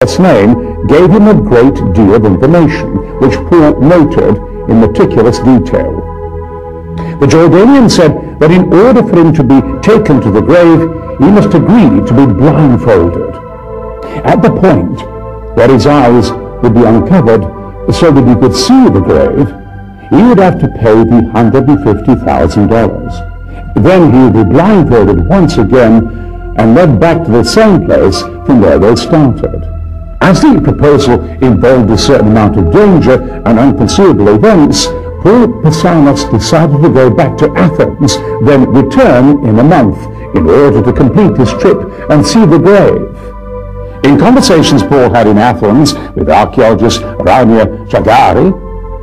first name gave him a great deal of information, which Paul noted in meticulous detail. The Jordanian said that in order for him to be taken to the grave, he must agree to be blindfolded. At the point where his eyes would be uncovered so that he could see the grave, he would have to pay the $150,000. Then he would be blindfolded once again and led back to the same place from where they started. As the proposal involved a certain amount of danger and unforeseeable events, Paul Pasanos decided to go back to Athens, then return in a month in order to complete his trip and see the grave. In conversations Paul had in Athens with archaeologist Rania Chagari,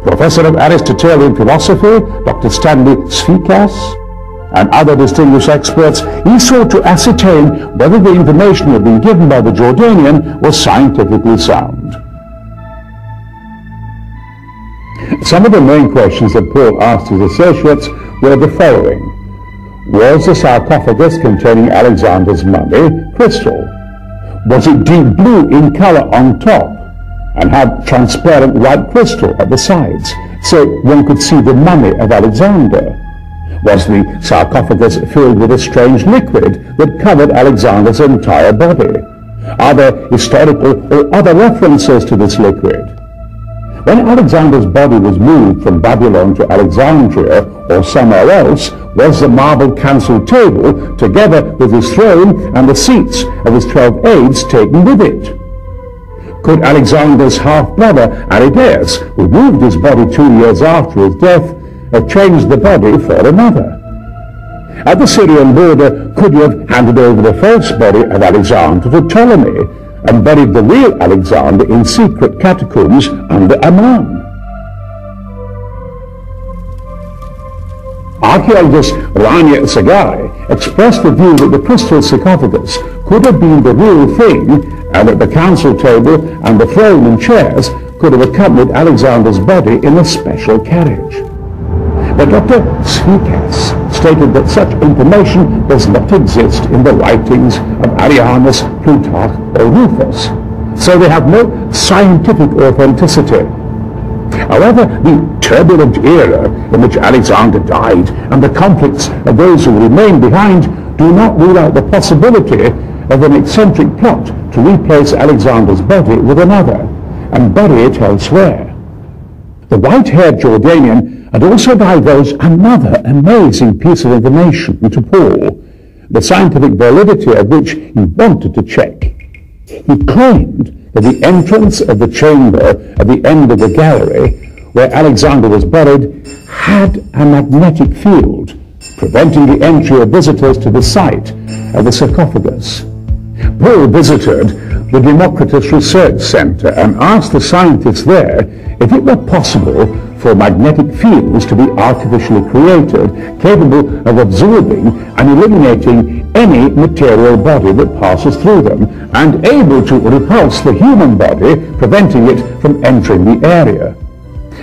professor of Aristotelian philosophy Dr. Stanley Sfikas, and other distinguished experts, he sought to ascertain whether the information had been given by the Jordanian was scientifically sound. Some of the main questions that Paul asked his associates were the following. Was the sarcophagus containing Alexander's mummy crystal? Was it deep blue in color on top and had transparent white crystal at the sides, so one could see the mummy of Alexander? Was the sarcophagus filled with a strange liquid that covered Alexander's entire body? Are there historical or other references to this liquid? When Alexander's body was moved from Babylon to Alexandria or somewhere else, was the marble council table, together with his throne and the seats of his 12 aides, taken with it? Could Alexander's half-brother Aridaeus, who moved his body 2 years after his death, have changed the body for another? At the Syrian border, could you have handed over the first body of Alexander to Ptolemy and buried the real Alexander in secret catacombs under Amman? Archaeologist Rania Sagai expressed the view that the crystal sarcophagus could have been the real thing and that the council table and the throne and chairs could have accompanied Alexander's body in a special carriage. But Dr. Sfikas stated that such information does not exist in the writings of Arrianus, Plutarch, or Rufus, so they have no scientific authenticity. However, the turbulent era in which Alexander died and the conflicts of those who remain behind do not rule out the possibility of an eccentric plot to replace Alexander's body with another and bury it elsewhere. The white-haired Jordanian had also divulged another amazing piece of information to Paul, the scientific validity of which he wanted to check. He claimed that the entrance of the chamber at the end of the gallery, where Alexander was buried, had a magnetic field, preventing the entry of visitors to the site of the sarcophagus. Paul visited the Democritus Research Center and asked the scientists there if it were possible for magnetic fields to be artificially created, capable of absorbing and eliminating any material body that passes through them, and able to repulse the human body, preventing it from entering the area.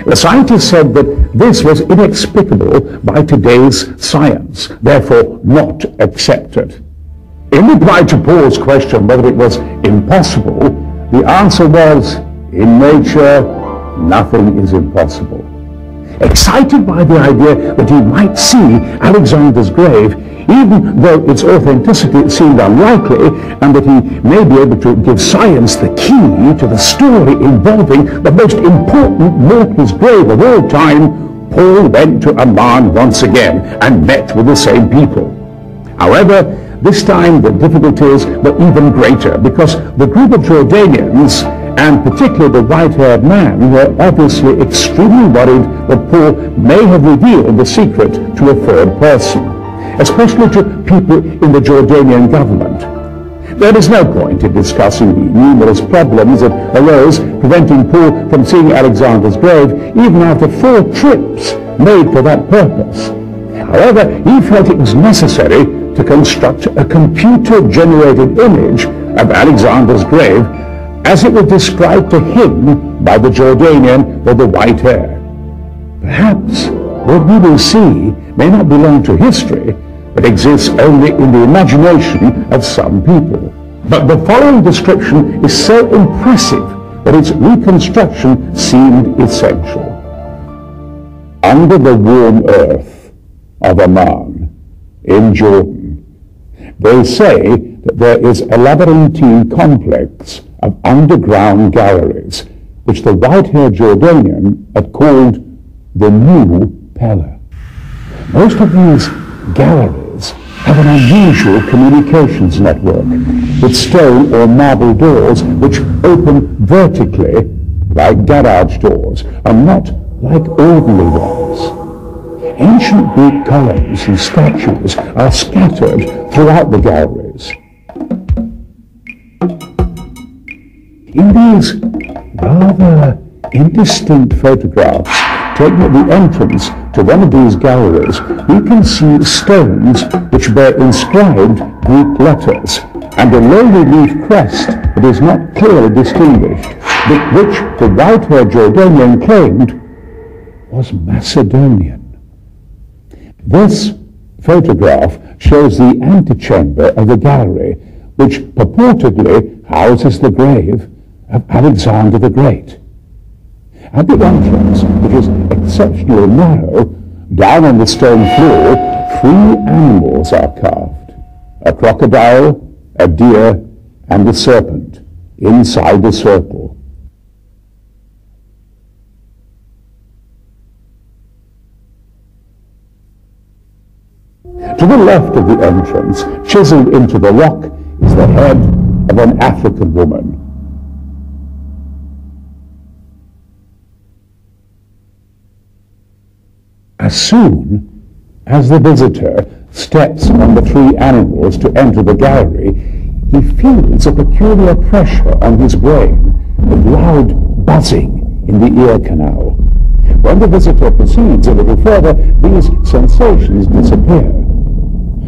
The scientists said that this was inexplicable by today's science, therefore not accepted. In reply to Paul's question whether it was impossible, the answer was, in nature, nothing is impossible. Excited by the idea that he might see Alexander's grave, even though its authenticity seemed unlikely, and that he may be able to give science the key to the story involving the most important mortal's grave of all time, Paul went to Amman once again and met with the same people. However, this time the difficulties were even greater because the group of Jordanians, and particularly the white-haired man, were obviously extremely worried that Paul may have revealed the secret to a third person, especially to people in the Jordanian government. There is no point in discussing the numerous problems that arose preventing Paul from seeing Alexander's grave even after 4 trips made for that purpose. However, he felt it was necessary to construct a computer-generated image of Alexander's grave as it was described to him by the Jordanian with the white hair. Perhaps what we will see may not belong to history, but exists only in the imagination of some people. But the following description is so impressive that its reconstruction seemed essential. Under the warm earth of Amman in Jordan, they say that there is a labyrinthine complex of underground galleries, which the white-haired Jordanian had called the New Pella. Most of these galleries have an unusual communications network with stone or marble doors which open vertically like garage doors and not like ordinary ones. Ancient Greek columns and statues are scattered throughout the galleries. In these rather indistinct photographs taken at the entrance to one of these galleries, we can see stones which bear inscribed Greek letters and a low-relief crest that is not clearly distinguished, but which the white-haired Jordanian claimed was Macedonian. This photograph shows the antechamber of the gallery, which purportedly houses the grave of Alexander the Great. At the entrance, which is exceptionally narrow, down on the stone floor, 3 animals are carved: a crocodile, a deer, and a serpent, inside the circle. To the left of the entrance, chiseled into the rock, is the head of an African woman. As soon as the visitor steps on the 3 animals to enter the gallery, he feels a peculiar pressure on his brain, a loud buzzing in the ear canal. When the visitor proceeds a little further, these sensations disappear.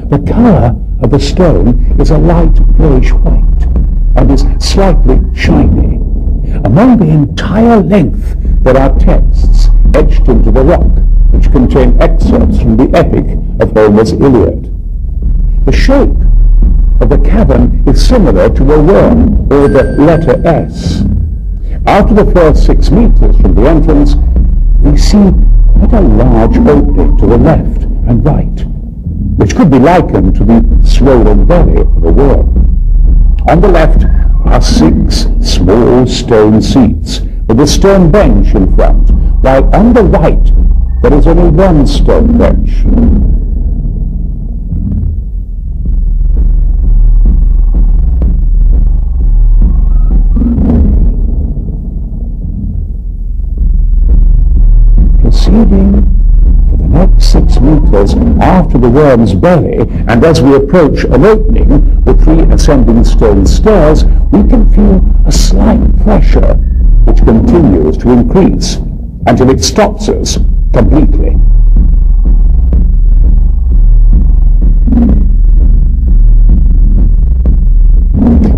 The color of the stone is a light greyish-white and is slightly shiny. Among the entire length there are texts etched into the rock, which contain excerpts from the epic of Homer's Iliad. The shape of the cavern is similar to a worm, or the letter S. After the first 6 meters from the entrance, we see quite a large opening to the left and right, which could be likened to the swollen belly of a worm. On the left are 6 small stone seats with a stone bench in front, while on the right there is only 1 stone bench. Proceeding for the next 6 meters after the worm's belly, and as we approach an opening with 3 ascending stone stairs, we can feel a slight pressure which continues to increase until it stops us completely.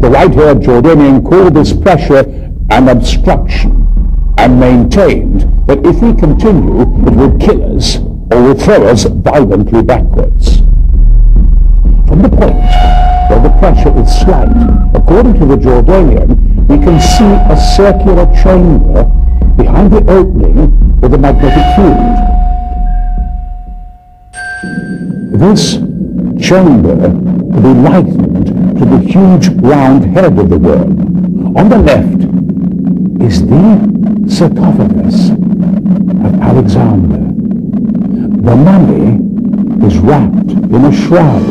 The white-haired Jordanian called this pressure an obstruction and maintained that if we continue, it will kill us or will throw us violently backwards. From the point where the pressure is slight, according to the Jordanian, we can see a circular chamber behind the opening with a magnetic field. This chamber can be likened to the huge round head of the worm. On the left is the sarcophagus of Alexander. The mummy is wrapped in a shroud,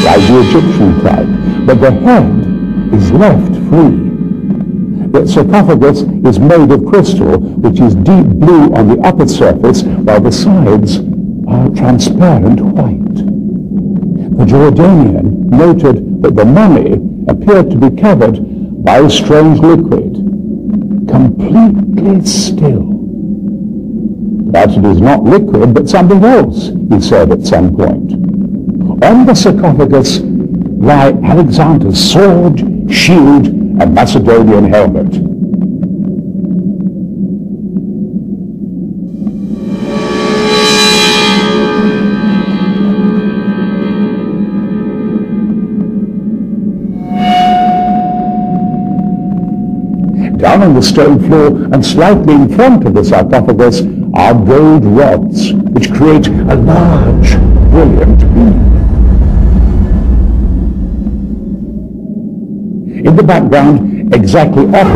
like the Egyptian type, but the head is left free. The sarcophagus is made of crystal, which is deep blue on the upper surface, while the sides are transparent white. The Jordanian noted that the mummy appeared to be covered by a strange liquid, completely still. But it is not liquid, but something else, he said at some point. On the sarcophagus lie Alexander's sword, shield, and Macedonian helmet. Down on the stone floor and slightly in front of the sarcophagus are gold rods, which create a large, brilliant beam. In the background, exactly opposite